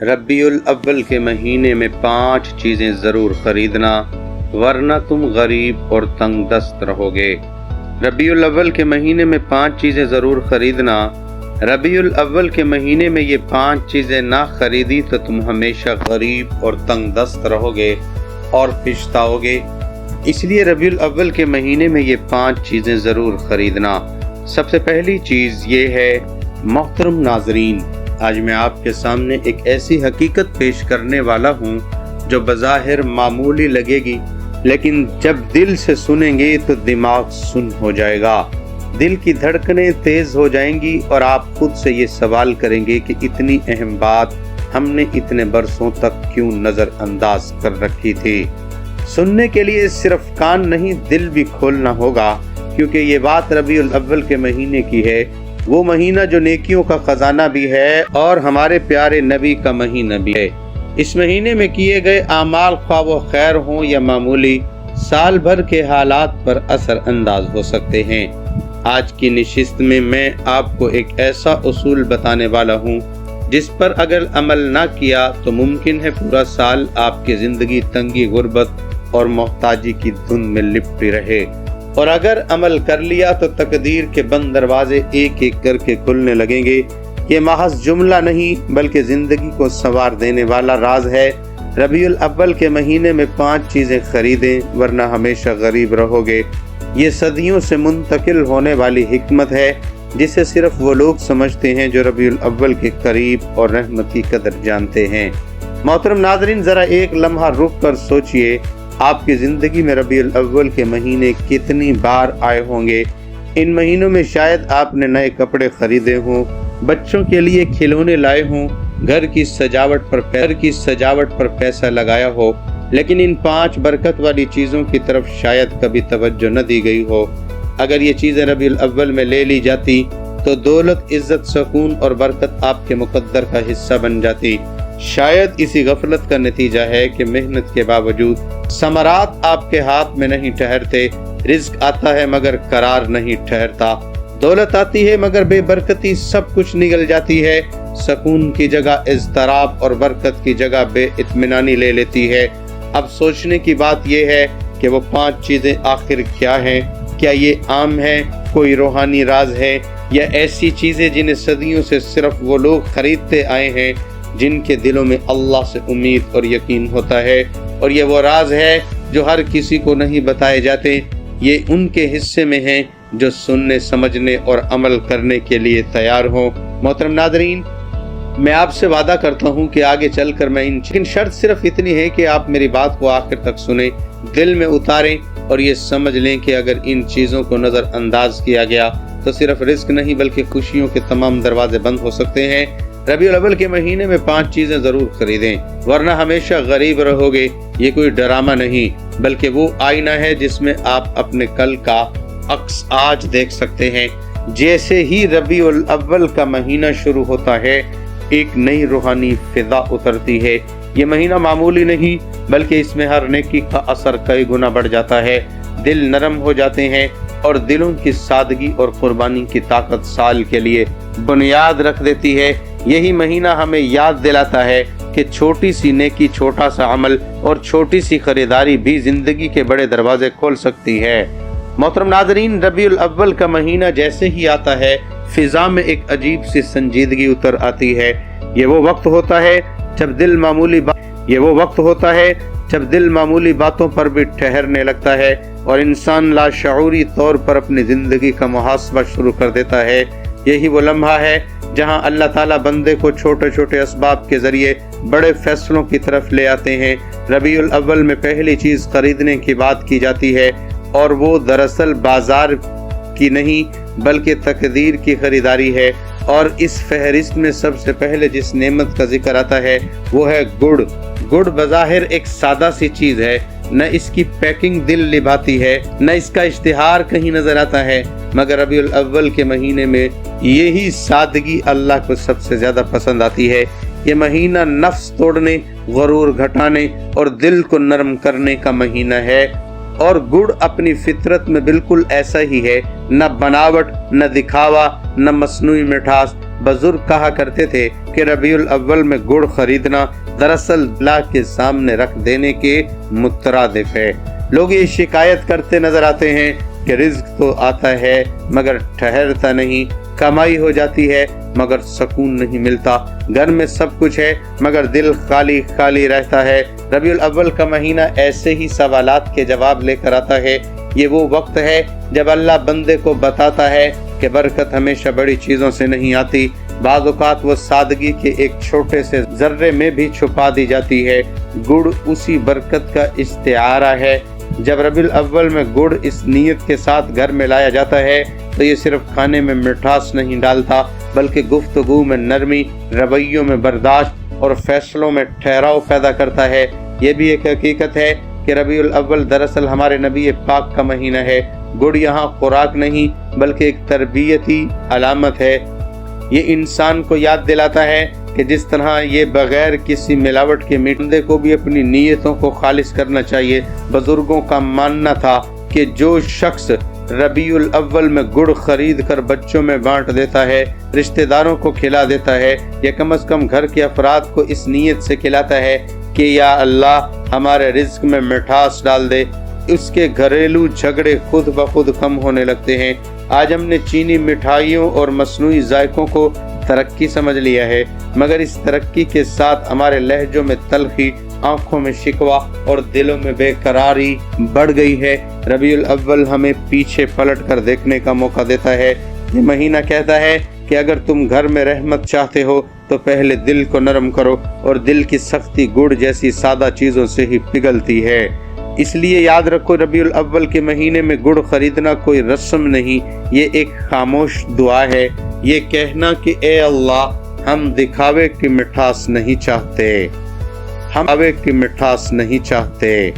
ربیع الاول کے مہینے میں 5 چیزیں ضرور خریدنا ورنہ تم غریب اور تنگ دست رہو گے۔ ربیع الاول کے مہینے میں 5 چیزیں ضرور خریدنا۔ ربیع الاول کے مہینے میں یہ 5 چیزیں نہ خریدی تو تم ہمیشہ غریب اور تنگ دست رہو گے اور پچھتاؤ گے۔ اس لیے ربیع الاول کے مہینے میں یہ 5 چیزیں ضرور خریدنا۔ سب سے پہلی چیز یہ ہے، محترم ناظرین، آج میں آپ کے سامنے ایک ایسی حقیقت پیش کرنے والا ہوں جو بظاہر معمولی لگے گی، لیکن جب دل سے سنیں گے تو دماغ سن ہو جائے گا، دل کی دھڑکنیں تیز ہو جائیں گی اور آپ خود سے یہ سوال کریں گے کہ اتنی اہم بات ہم نے اتنے برسوں تک کیوں نظر انداز کر رکھی تھی۔ سننے کے لیے صرف کان نہیں، دل بھی کھولنا ہوگا، کیونکہ یہ بات ربیع الاول کے مہینے کی ہے، وہ مہینہ جو نیکیوں کا خزانہ بھی ہے اور ہمارے پیارے نبی کا مہینہ بھی ہے۔ اس مہینے میں کیے گئے اعمال خواہ وہ خیر ہوں یا معمولی، سال بھر کے حالات پر اثر انداز ہو سکتے ہیں۔ آج کی نشست میں آپ کو ایک ایسا اصول بتانے والا ہوں جس پر اگر عمل نہ کیا تو ممکن ہے پورا سال آپ کی زندگی تنگی، غربت اور محتاجی کی دھند میں لپٹی رہے، اور اگر عمل کر لیا تو تقدیر کے بند دروازے ایک ایک کر کے کھلنے لگیں گے۔ یہ محض جملہ نہیں بلکہ زندگی کو سنوار دینے والا راز ہے۔ ربیع الاول کے مہینے میں 5 چیزیں خریدیں ورنہ ہمیشہ غریب رہو گے۔ یہ صدیوں سے منتقل ہونے والی حکمت ہے جسے صرف وہ لوگ سمجھتے ہیں جو ربیع الاول کے قریب اور رحمت کی قدر جانتے ہیں۔ محترم ناظرین، ذرا ایک لمحہ رک کر سوچئے، آپ کی زندگی میں ربیع الاول کے مہینے کتنی بار آئے ہوں گے؟ ان مہینوں میں شاید آپ نے نئے کپڑے خریدے ہوں، بچوں کے لیے کھلونے لائے ہوں، گھر کی سجاوٹ پر پیسہ لگایا ہو، لیکن ان 5 برکت والی چیزوں کی طرف شاید کبھی توجہ نہ دی گئی ہو۔ اگر یہ چیزیں ربیع الاول میں لے لی جاتی تو دولت، عزت، سکون اور برکت آپ کے مقدر کا حصہ بن جاتی۔ شاید اسی غفلت کا نتیجہ ہے کہ محنت کے باوجود ثمرات آپ کے ہاتھ میں نہیں ٹھہرتے، رزق آتا ہے مگر قرار نہیں ٹھہرتا، دولت آتی ہے مگر بے برکتی سب کچھ نگل جاتی ہے، سکون کی جگہ اضطراب اور برکت کی جگہ بے اطمینانی لے لیتی ہے۔ اب سوچنے کی بات یہ ہے کہ وہ 5 چیزیں آخر کیا ہیں؟ کیا یہ عام ہے، کوئی روحانی راز ہے، یا ایسی چیزیں جنہیں صدیوں سے صرف وہ لوگ خریدتے آئے ہیں جن کے دلوں میں اللہ سے امید اور یقین ہوتا ہے، اور یہ وہ راز ہے جو ہر کسی کو نہیں بتائے جاتے؟ یہ ان کے حصے میں ہیں جو سننے، سمجھنے اور عمل کرنے کے لیے تیار ہوں۔ محترم ناظرین، میں آپ سے وعدہ کرتا ہوں کہ آگے چل کر میں لیکن شرط صرف اتنی ہے کہ آپ میری بات کو آخر تک سنیں، دل میں اتاریں اور یہ سمجھ لیں کہ اگر ان چیزوں کو نظر انداز کیا گیا تو صرف رزق نہیں بلکہ خوشیوں کے تمام دروازے بند ہو سکتے ہیں۔ ربیع الاول کے مہینے میں 5 چیزیں ضرور خریدیں ورنہ ہمیشہ غریب رہو گے۔ یہ کوئی ڈرامہ نہیں بلکہ وہ آئینہ ہے جس میں آپ اپنے کل کا عکس آج دیکھ سکتے ہیں۔ جیسے ہی ربیع الاول کا مہینہ شروع ہوتا ہے، ایک نئی روحانی فضا اترتی ہے۔ یہ مہینہ معمولی نہیں بلکہ اس میں ہر نیکی کا اثر کئی گنا بڑھ جاتا ہے، دل نرم ہو جاتے ہیں اور دلوں کی سادگی اور قربانی کی طاقت سال کے لیے بنیاد رکھ دیتی ہے۔ یہی مہینہ ہمیں یاد دلاتا ہے کہ چھوٹی سی نیکی، چھوٹا سا عمل اور چھوٹی سی خریداری بھی زندگی کے بڑے دروازے کھول سکتی ہے۔ محترم ناظرین، ربیع الاول کا مہینہ جیسے ہی آتا ہے، فضا میں ایک عجیب سی سنجیدگی اتر آتی ہے۔ یہ وہ وقت ہوتا ہے جب دل معمولی باتوں پر بھی ٹھہرنے لگتا ہے اور انسان لاشعوری طور پر اپنی زندگی کا محاسبہ شروع کر دیتا ہے۔ یہی وہ لمحہ ہے جہاں اللہ تعالیٰ بندے کو چھوٹے چھوٹے اسباب کے ذریعے بڑے فیصلوں کی طرف لے آتے ہیں۔ ربیع الاول میں پہلی چیز خریدنے کی بات کی جاتی ہے، اور وہ دراصل بازار کی نہیں بلکہ تقدیر کی خریداری ہے، اور اس فہرست میں سب سے پہلے جس نعمت کا ذکر آتا ہے وہ ہے گڑ۔ گڑ بظاہر ایک سادہ سی چیز ہے، نہ اس کی پیکنگ دل لبھاتی ہے، نہ اس کا اشتہار کہیں نظر آتا ہے، مگر ربیع الاول کے مہینے میں یہی سادگی اللہ کو سب سے زیادہ پسند آتی ہے۔ یہ مہینہ نفس توڑنے، غرور گھٹانے اور دل کو نرم کرنے کا مہینہ ہے، اور گڑ اپنی فطرت میں بالکل ایسا ہی ہے، نہ بناوٹ، نہ دکھاوا، نہ مصنوعی مٹھاس، بزرگ کہا کرتے تھے کہ ربیع الاول میں گڑ خریدنا دراصل اللہ کے سامنے رکھ دینے کے مترادف ہے۔ لوگ یہ شکایت کرتے نظر آتے ہیں کہ رزق تو آتا ہے مگر ٹھہرتا نہیں، کمائی ہو جاتی ہے مگر سکون نہیں ملتا، گھر میں سب کچھ ہے مگر دل خالی خالی رہتا ہے۔ ربیع الاول کا مہینہ ایسے ہی سوالات کے جواب لے کر آتا ہے۔ یہ وہ وقت ہے جب اللہ بندے کو بتاتا ہے کہ برکت ہمیشہ بڑی چیزوں سے نہیں آتی، بعض اوقات وہ سادگی کے ایک چھوٹے سے ذرے میں بھی چھپا دی جاتی ہے۔ گڑ اسی برکت کا استعارہ ہے۔ جب ربیع الاول میں گڑ اس نیت کے ساتھ گھر میں لایا جاتا ہے تو یہ صرف کھانے میں مٹھاس نہیں ڈالتا بلکہ گفتگو میں نرمی، رویوں میں برداشت اور فیصلوں میں ٹھہراؤ پیدا کرتا ہے۔ یہ بھی ایک حقیقت ہے کہ ربیع الاول دراصل ہمارے نبی پاک کا مہینہ ہے۔ گڑ یہاں خوراک نہیں بلکہ ایک تربیتی علامت ہے۔ یہ انسان کو یاد دلاتا ہے کہ جس طرح یہ بغیر کسی ملاوٹ کے بندے کو بھی اپنی نیتوں کو خالص کرنا چاہیے۔ بزرگوں کا ماننا تھا کہ جو شخص ربیع الاول میں گڑ خرید کر بچوں میں بانٹ دیتا ہے، رشتہ داروں کو کھلا دیتا ہے یا کم از کم گھر کے افراد کو اس نیت سے کھلاتا ہے کہ یا اللہ ہمارے رزق میں مٹھاس ڈال دے، اس کے گھریلو جھگڑے خود بخود کم ہونے لگتے ہیں۔ آج ہم نے چینی مٹھائیوں اور مصنوعی ذائقوں کو ترقی سمجھ لیا ہے، مگر اس ترقی کے ساتھ ہمارے لہجوں میں تلخی، آنکھوں میں شکوہ اور دلوں میں بے قراری بڑھ گئی ہے۔ ربیع الاول ہمیں پیچھے پلٹ کر دیکھنے کا موقع دیتا ہے۔ یہ مہینہ کہتا ہے کہ اگر تم گھر میں رحمت چاہتے ہو تو پہلے دل کو نرم کرو، اور دل کی سختی گڑ جیسی سادہ چیزوں سے ہی پگھلتی ہے۔ اس لیے یاد رکھو، ربیع الاول کے مہینے میں گڑ خریدنا کوئی رسم نہیں، یہ ایک خاموش دعا ہے۔ یہ کہنا کہ اے اللہ، ہم دکھاوے کی مٹھاس نہیں چاہتے، ہم دکھاوے کی مٹھاس نہیں چاہتے،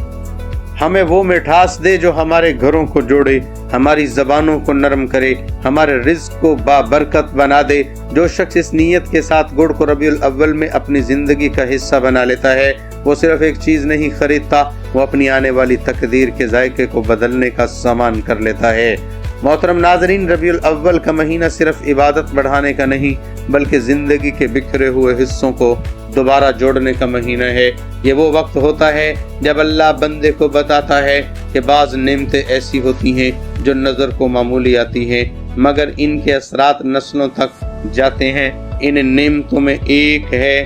ہمیں وہ مٹھاس دے جو ہمارے گھروں کو جوڑے، ہماری زبانوں کو نرم کرے، ہمارے رزق کو بابرکت بنا دے۔ جو شخص اس نیت کے ساتھ گڑ کو ربیع الاول میں اپنی زندگی کا حصہ بنا لیتا ہے، وہ صرف ایک چیز نہیں خریدتا، وہ اپنی آنے والی تقدیر کے ذائقے کو بدلنے کا سامان کر لیتا ہے۔ محترم ناظرین، ربیع الاول کا مہینہ صرف عبادت بڑھانے کا نہیں بلکہ زندگی کے بکھرے ہوئے حصوں کو دوبارہ جوڑنے کا مہینہ ہے۔ یہ وہ وقت ہوتا ہے جب اللہ بندے کو بتاتا ہے کہ بعض نعمتیں ایسی ہوتی ہیں جو نظر کو معمولی آتی ہیں مگر ان کے اثرات نسلوں تک جاتے ہیں۔ ان نعمتوں میں ایک ہے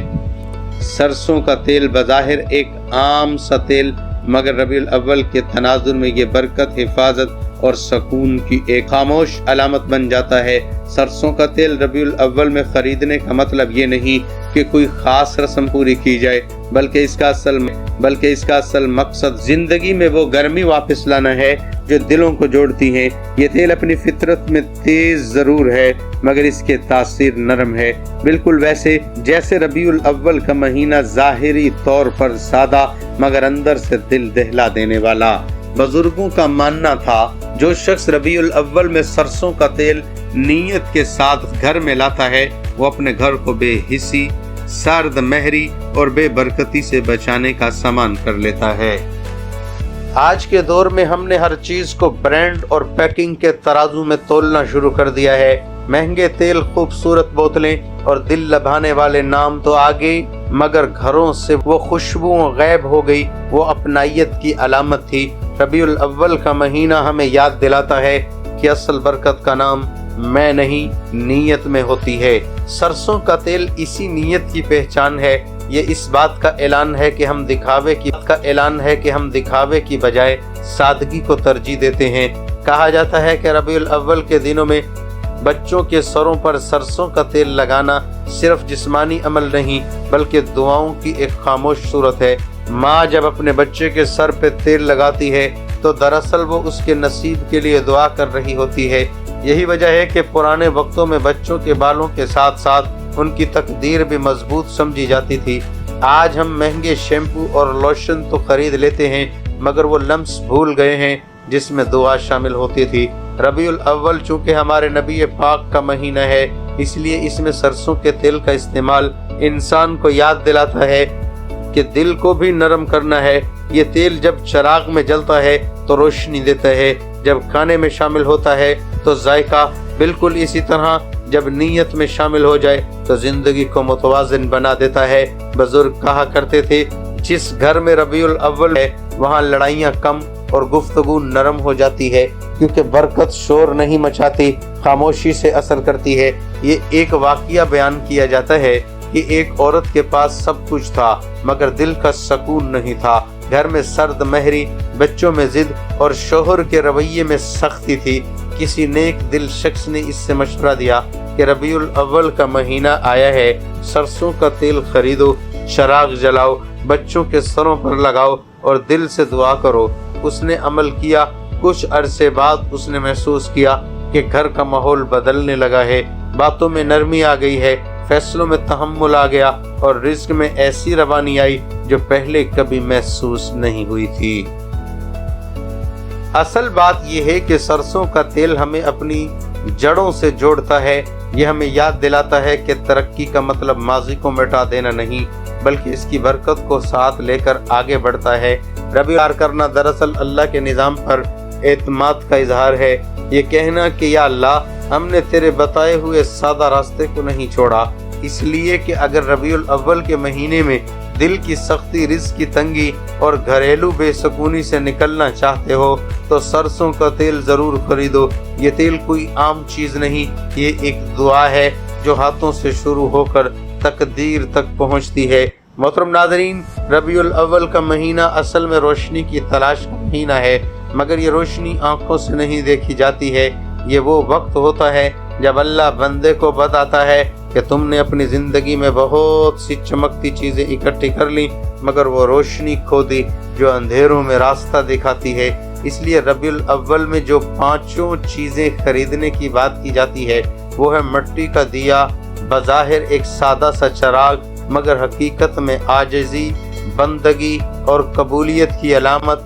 سرسوں کا تیل، بظاہر ایک عام سا تیل، مگر ربیع الاول کے تناظر میں یہ برکت، حفاظت اور سکون کی ایک خاموش علامت بن جاتا ہے۔ سرسوں کا تیل ربیع الاول میں خریدنے کا مطلب یہ نہیں کہ کوئی خاص رسم پوری کی جائے بلکہ اس کا اصل مقصد زندگی میں وہ گرمی واپس لانا ہے جو دلوں کو جوڑتی ہے۔ یہ تیل اپنی فطرت میں تیز ضرور ہے مگر اس کے تاثیر نرم ہے، بالکل ویسے جیسے ربیع الاول کا مہینہ ظاہری طور پر سادہ مگر اندر سے دل دہلا دینے والا۔ بزرگوں کا ماننا تھا جو شخص ربیع الاول میں سرسوں کا تیل نیت کے ساتھ گھر میں لاتا ہے وہ اپنے گھر کو بے حسی، سرد مہری اور بے برکتی سے بچانے کا سامان کر لیتا ہے۔ آج کے دور میں ہم نے ہر چیز کو برانڈ اور پیکنگ کے ترازو میں تولنا شروع کر دیا ہے۔ مہنگے تیل، خوبصورت بوتلیں اور دل لبھانے والے نام تو آ گئے مگر گھروں سے وہ خوشبو غائب ہو گئی، وہ اپنائیت کی علامت تھی۔ ربیع الاول کا مہینہ ہمیں یاد دلاتا ہے کہ اصل برکت کا نام میں نہیں، نیت میں ہوتی ہے۔ سرسوں کا تیل اسی نیت کی پہچان ہے۔ یہ اس بات کا اعلان ہے کہ ہم دکھاوے کی بجائے سادگی کو ترجیح دیتے ہیں۔ کہا جاتا ہے کہ ربیع الاول کے دنوں میں بچوں کے سروں پر سرسوں کا تیل لگانا صرف جسمانی عمل نہیں بلکہ دعاؤں کی ایک خاموش صورت ہے۔ ماں جب اپنے بچے کے سر پہ تیل لگاتی ہے تو دراصل وہ اس کے نصیب کے لیے دعا کر رہی ہوتی ہے۔ یہی وجہ ہے کہ پرانے وقتوں میں بچوں کے بالوں کے ساتھ ساتھ ان کی تقدیر بھی مضبوط سمجھی جاتی تھی۔ آج ہم مہنگے شیمپو اور لوشن تو خرید لیتے ہیں مگر وہ لمس بھول گئے ہیں جس میں دعا شامل ہوتی تھی۔ ربیع الاول چونکہ ہمارے نبی پاک کا مہینہ ہے اس لیے اس میں سرسوں کے تیل کا استعمال انسان کو یاد دلاتا ہے کہ دل کو بھی نرم کرنا ہے۔ یہ تیل جب چراغ میں جلتا ہے تو روشنی دیتا ہے، جب کھانے میں شامل ہوتا ہے تو ذائقہ، بالکل اسی طرح جب نیت میں شامل ہو جائے تو زندگی کو متوازن بنا دیتا ہے۔ بزرگ کہا کرتے تھے جس گھر میں ربیع الاول ہے وہاں لڑائیاں کم اور گفتگو نرم ہو جاتی ہے، کیونکہ برکت شور نہیں مچاتی، خاموشی سے اثر کرتی ہے۔ یہ ایک واقعہ بیان کیا جاتا ہے کہ ایک عورت کے پاس سب کچھ تھا مگر دل کا سکون نہیں تھا۔ گھر میں سرد مہری، بچوں میں ضد اور شوہر کے رویے میں سختی تھی۔ کسی نیک دل شخص نے اس سے مشورہ دیا کہ ربیع الاول کا مہینہ آیا ہے، سرسوں کا تیل خریدو، چراغ جلاؤ، بچوں کے سروں پر لگاؤ اور دل سے دعا کرو۔ اس نے عمل کیا۔ کچھ عرصے بعد اس نے محسوس کیا کہ گھر کا ماحول بدلنے لگا ہے، باتوں میں نرمی آ گئی ہے، فیصلوں میں تحمل آ گیا اور رزق میں ایسی روانی آئی جو پہلے کبھی محسوس نہیں ہوئی تھی۔ اصل بات یہ ہے کہ سرسوں کا تیل ہمیں اپنی جڑوں سے جوڑتا ہے۔ یہ ہمیں یاد دلاتا ہے کہ ترقی کا مطلب ماضی کو مٹا دینا نہیں بلکہ اس کی برکت کو ساتھ لے کر آگے بڑھتا ہے۔ ربیع کرنا دراصل اللہ کے نظام پر اعتماد کا اظہار ہے۔ یہ کہنا کہ یا اللہ ہم نے تیرے بتائے ہوئے سادہ راستے کو نہیں چھوڑا، اس لیے کہ اگر ربیع الاول کے مہینے میں دل کی سختی، رزق کی تنگی اور گھریلو بے سکونی سے نکلنا چاہتے ہو تو سرسوں کا تیل ضرور خریدو۔ یہ تیل کوئی عام چیز نہیں، یہ ایک دعا ہے جو ہاتھوں سے شروع ہو کر تقدیر تک پہنچتی ہے۔ محترم ناظرین، ربیع الاول کا مہینہ اصل میں روشنی کی تلاش کا مہینہ ہے، مگر یہ روشنی آنکھوں سے نہیں دیکھی جاتی ہے۔ یہ وہ وقت ہوتا ہے جب اللہ بندے کو بتاتا ہے کہ تم نے اپنی زندگی میں بہت سی چمکتی چیزیں اکٹھی کر لی مگر وہ روشنی کھو دی جو اندھیروں میں راستہ دکھاتی ہے۔ اس لیے ربیع الاول میں جو 5 چیزیں خریدنے کی بات کی جاتی ہے وہ ہے مٹی کا دیا، بظاہر ایک سادہ سا چراغ مگر حقیقت میں عاجزی، بندگی اور قبولیت کی علامت۔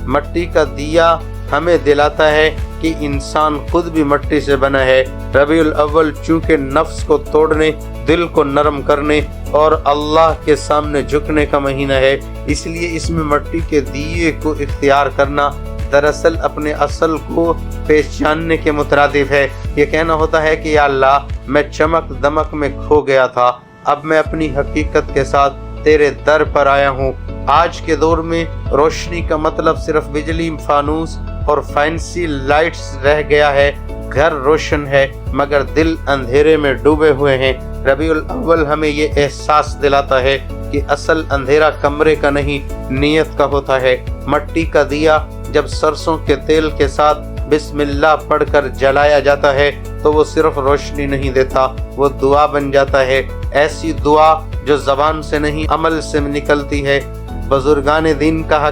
مٹی کا دیا ہمیں دلاتا ہے کہ انسان خود بھی مٹی سے بنا ہے۔ ربیع الاول چونکہ نفس کو توڑنے، دل کو نرم کرنے اور اللہ کے سامنے جھکنے کا مہینہ ہے، اس لیے اس میں مٹی کے دیے کو اختیار کرنا دراصل اپنے اصل کو پہچاننے کے مترادف ہے۔ یہ کہنا ہوتا ہے کہ یا اللہ میں چمک دمک میں کھو گیا تھا، اب میں اپنی حقیقت کے ساتھ تیرے در پر آیا ہوں۔ آج کے دور میں روشنی کا مطلب صرف بجلی، فانوس اور فینسی لائٹس رہ گیا ہے۔ گھر روشن ہے مگر دل اندھیرے میں ڈوبے ہوئے ہیں۔ ربیع الاول ہمیں یہ احساس دلاتا ہے کہ اصل اندھیرا کمرے کا نہیں، نیت کا ہوتا ہے۔ مٹی کا دیا جب سرسوں کے تیل کے ساتھ بسم اللہ پڑھ کر جلایا جاتا ہے تو وہ صرف روشنی نہیں دیتا، وہ دعا بن جاتا ہے، ایسی دعا جو زبان سے نہیں عمل سے نکلتی ہے۔ بزرگان دین کہا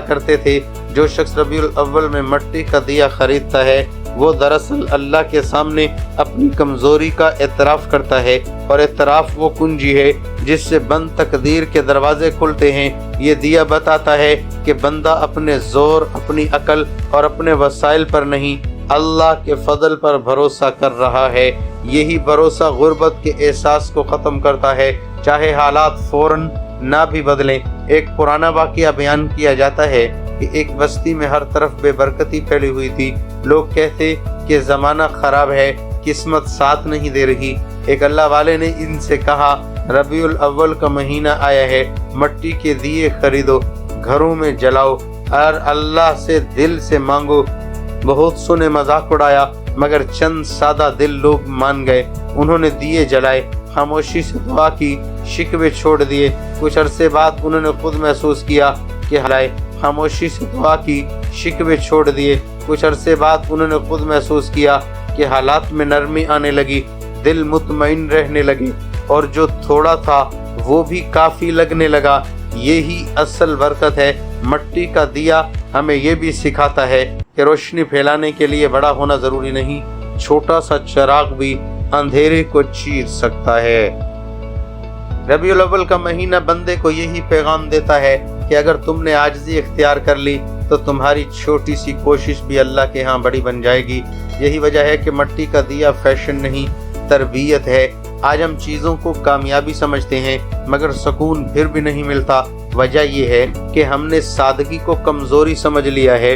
کرتے تھے جو شخص ربیع الاول میں مٹی کا دیا خریدتا ہے وہ دراصل اللہ کے سامنے اپنی کمزوری کا اعتراف کرتا ہے، اور اعتراف وہ کنجی ہے جس سے بند تقدیر کے دروازے کھلتے ہیں۔ یہ دیا بتاتا ہے کہ بندہ اپنے زور، اپنی عقل اور اپنے وسائل پر نہیں، اللہ کے فضل پر بھروسہ کر رہا ہے۔ یہی بھروسہ غربت کے احساس کو ختم کرتا ہے، چاہے حالات فوراً نہ بھی بدلیں۔ ایک پرانا واقعہ بیان کیا جاتا ہے کہ ایک بستی میں ہر طرف بے برکتی پھیلی ہوئی تھی۔ لوگ کہتے کہ زمانہ خراب ہے، قسمت ساتھ نہیں دے رہی۔ ایک اللہ والے نے ان سے کہا ربیع الاول کا مہینہ آیا ہے، مٹی کے دیے خریدو، گھروں میں جلاؤ اور اللہ سے دل سے مانگو۔ بہت سو نے مذاق اڑایا مگر چند سادہ دل لوگ مان گئے۔ انہوں نے دیے جلائے، خاموشی سے دعا کی، شکوے چھوڑ دیے۔ کچھ عرصے بعد انہوں نے خود محسوس کیا کہ خاموشی سے دعا کی، شکوے چھوڑ دیے۔ کچھ عرصے بعد انہوں نے خود محسوس کیا کہ حالات میں نرمی آنے لگی، دل مطمئن رہنے لگے اور جو تھوڑا تھا وہ بھی کافی لگنے لگا۔ یہی اصل برکت ہے۔ مٹی کا دیا ہمیں یہ بھی سکھاتا ہے کہ روشنی پھیلانے کے لیے بڑا ہونا ضروری نہیں، چھوٹا سا چراغ بھی اندھیرے کو چیر سکتا ہے۔ ربیع الاول کا مہینہ بندے کو یہی پیغام دیتا ہے کہ اگر تم نے عاجزی اختیار کر لی تو تمہاری چھوٹی سی کوشش بھی اللہ کے ہاں بڑی بن جائے گی۔ یہی وجہ ہے کہ مٹی کا دیا فیشن نہیں، تربیت ہے۔ آج ہم چیزوں کو کامیابی سمجھتے ہیں مگر سکون پھر بھی نہیں ملتا۔ وجہ یہ ہے کہ ہم نے سادگی کو کمزوری سمجھ لیا ہے۔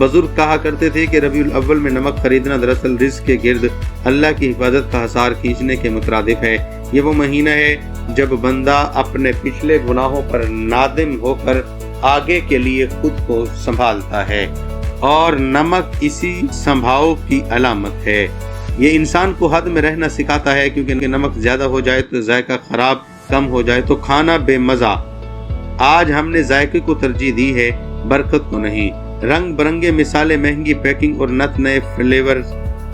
بزرگ کہا کرتے تھے کہ ربیع الاول میں نمک خریدنا دراصل رزق کے گرد اللہ کی حفاظت کا حصار کھینچنے کے مترادف ہے۔ یہ وہ مہینہ ہے جب بندہ اپنے پچھلے گناہوں پر نادم ہو کر آگے کے لیے خود کو سنبھالتا ہے، اور نمک اسی سنبھاؤ کی علامت ہے۔ یہ انسان کو حد میں رہنا سکھاتا ہے، کیونکہ نمک زیادہ ہو جائے تو ذائقہ خراب، کم ہو جائے تو کھانا بے مزہ۔ آج ہم نے ذائقے کو ترجیح دی ہے، برکت کو نہیں۔ رنگ برنگے مثالیں، مہنگی پیکنگ اور نت نئے فلیور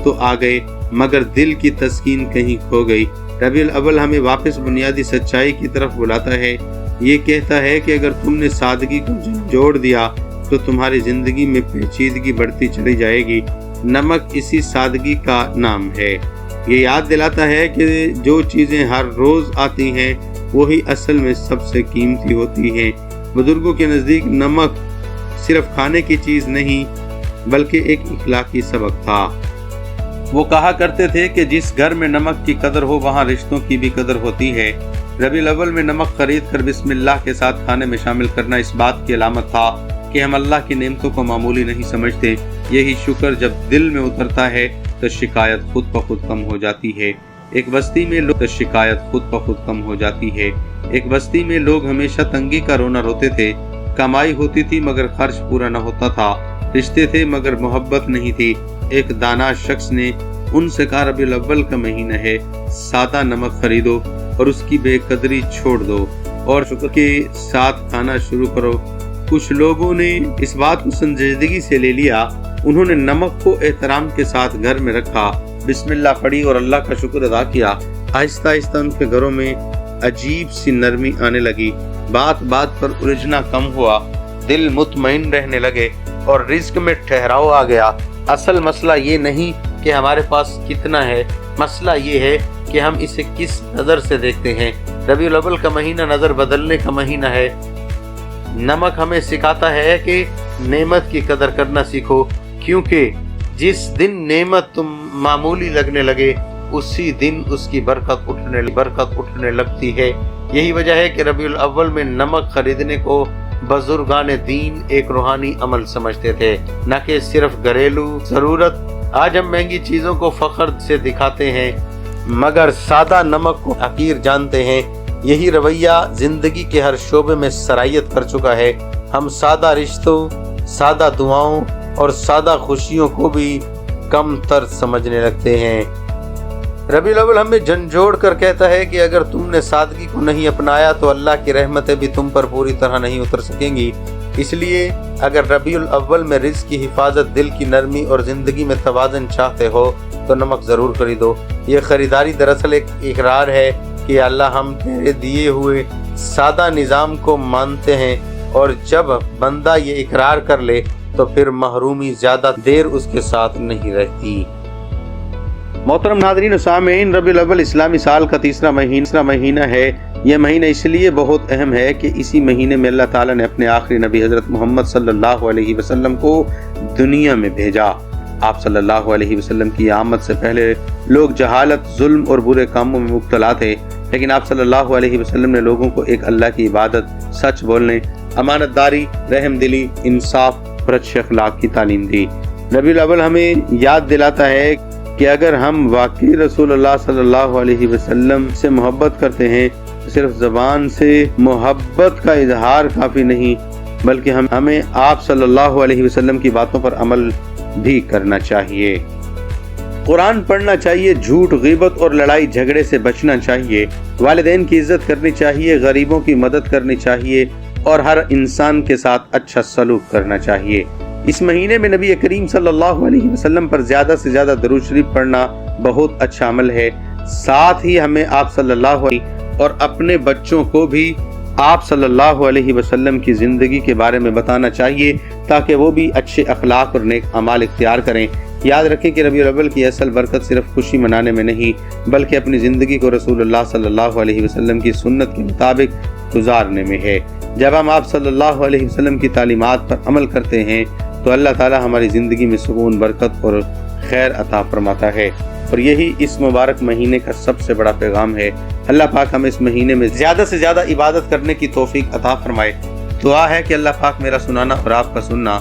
تو آ گئے، مگر دل کی تسکین کہیں کھو گئی۔ ربیع الاول ہمیں واپس بنیادی سچائی کی طرف بلاتا ہے۔ یہ کہتا ہے کہ اگر تم نے سادگی کو جوڑ دیا تو تمہاری زندگی میں پیچیدگی بڑھتی چلی جائے گی۔ نمک اسی سادگی کا نام ہے۔ یہ یاد دلاتا ہے کہ جو چیزیں ہر روز آتی ہیں وہی اصل میں سب سے قیمتی ہوتی ہیں۔ بزرگوں کے نزدیک نمک صرف کھانے کی چیز نہیں بلکہ ایک اخلاقی سبق تھا۔ وہ کہا کرتے تھے کہ جس گھر میں نمک کی قدر ہو وہاں رشتوں کی بھی قدر ہوتی ہے۔ ربیع الاول میں نمک خرید کر بسم اللہ کے ساتھ کھانے میں شامل کرنا اس بات کی علامت تھا کہ ہم اللہ کی نعمتوں کو معمولی نہیں سمجھتے۔ یہی شکر جب دل میں اترتا ہے تو شکایت خود بخود کم ہو جاتی ہے۔ ایک بستی میں لوگ ہمیشہ تنگی کا رونا روتے تھے۔ کمائی ہوتی تھی مگر خرچ پورا نہ ہوتا تھا، رشتے تھے مگر محبت نہیں تھی۔ ایک دانا شخص نے ان سے کہا ربیع الاول کا مہینہ ہے، سادہ نمک خریدو اور اس کی بے قدری چھوڑ دو اور شکر کے ساتھ کھانا شروع کرو۔ کچھ لوگوں نے اس بات کو سنجیدگی سے لے لیا۔ انہوں نے نمک کو احترام کے ساتھ گھر میں رکھا، بسم اللہ پڑھی اور اللہ کا شکر ادا کیا۔ آہستہ آہستہ ان کے گھروں میں عجیب سی نرمی آنے لگی، بات بات پر الجھنا کم ہوا، دل مطمئن رہنے لگے اور رزق میں ٹھہراؤ آ گیا۔ اصل مسئلہ یہ نہیں کہ ہمارے پاس کتنا ہے، مسئلہ یہ ہے کہ ہم اسے کس نظر سے دیکھتے ہیں۔ ربیع الاول کا مہینہ نظر بدلنے کا مہینہ ہے۔ نمک ہمیں سکھاتا ہے کہ نعمت کی قدر کرنا سیکھو، کیونکہ جس دن نعمت تم معمولی لگنے لگے اسی دن اس کی برکت اٹھنے لگتی ہے۔ یہی وجہ ہے کہ ربیع الاول میں نمک خریدنے کو بزرگان دین ایک روحانی عمل سمجھتے تھے، نہ کہ صرف گھریلو ضرورت۔ آج ہم مہنگی چیزوں کو فخر سے دکھاتے ہیں مگر سادہ نمک کو حقیر جانتے ہیں۔ یہی رویہ زندگی کے ہر شعبے میں سرایت کر چکا ہے۔ ہم سادہ رشتوں، سادہ دعاؤں اور سادہ خوشیوں کو بھی کم تر سمجھنے لگتے ہیں۔ ربیع الاول ہمیں جھنجھوڑ کر کہتا ہے کہ اگر تم نے سادگی کو نہیں اپنایا تو اللہ کی رحمتیں بھی تم پر پوری طرح نہیں اتر سکیں گی۔ اس لیے اگر ربیع الاول میں رزق کی حفاظت، دل کی نرمی اور زندگی میں توازن چاہتے ہو تو نمک ضرور خریدو۔ یہ خریداری دراصل ایک اقرار ہے کہ اللہ ہم تیرے دیے ہوئے سادہ نظام کو مانتے ہیں، اور جب بندہ یہ اقرار کر لے تو پھر محرومی زیادہ دیر اس کے ساتھ نہیں رہتی۔ محترم ناظرین و سامعین، ربیع الاول اسلامی سال کا تیسرا مہینہ ہے۔ یہ مہینہ اس لیے بہت اہم ہے کہ اسی مہینے میں اللہ تعالیٰ نے اپنے آخری نبی حضرت محمد صلی اللہ علیہ وسلم کو دنیا میں بھیجا۔ آپ صلی اللہ علیہ وسلم کی آمد سے پہلے لوگ جہالت، ظلم اور برے کاموں میں مبتلا تھے، لیکن آپ صلی اللہ علیہ وسلم نے لوگوں کو ایک اللہ کی عبادت، سچ بولنے، امانت داری، رحم دلی، انصاف اور اچھے اخلاق کی تعلیم دی۔ ربیع الاول ہمیں یاد دلاتا ہے کہ اگر ہم واقعی رسول اللہ صلی اللہ علیہ وسلم سے محبت کرتے ہیں تو صرف زبان سے محبت کا اظہار کافی نہیں، بلکہ ہمیں آپ صلی اللہ علیہ وسلم کی باتوں پر عمل بھی کرنا چاہیے۔ قرآن پڑھنا چاہیے، جھوٹ، غیبت اور لڑائی جھگڑے سے بچنا چاہیے، والدین کی عزت کرنی چاہیے، غریبوں کی مدد کرنی چاہیے اور ہر انسان کے ساتھ اچھا سلوک کرنا چاہیے۔ اس مہینے میں نبی کریم صلی اللہ علیہ وسلم پر زیادہ سے زیادہ درود شریف پڑھنا بہت اچھا عمل ہے۔ ساتھ ہی ہمیں آپ صلی اللہ علیہ اور اپنے بچوں کو بھی آپ صلی اللہ علیہ وسلم کی زندگی کے بارے میں بتانا چاہیے تاکہ وہ بھی اچھے اخلاق اور نیک اعمال اختیار کریں۔ یاد رکھیں کہ ربیع الاول کی اصل برکت صرف خوشی منانے میں نہیں بلکہ اپنی زندگی کو رسول اللہ صلی اللہ علیہ وسلم کی سنت کے مطابق گزارنے میں ہے۔ جب ہم آپ صلی اللہ علیہ وسلم کی تعلیمات پر عمل کرتے ہیں تو اللہ تعالی ہماری زندگی میں سکون، برکت اور خیر عطا فرماتا ہے، اور یہی اس مبارک مہینے کا سب سے بڑا پیغام ہے۔ اللہ پاک ہمیں اس مہینے میں زیادہ سے زیادہ عبادت کرنے کی توفیق عطا فرمائے۔ دعا ہے کہ اللہ پاک میرا سنانا اور آپ کا سننا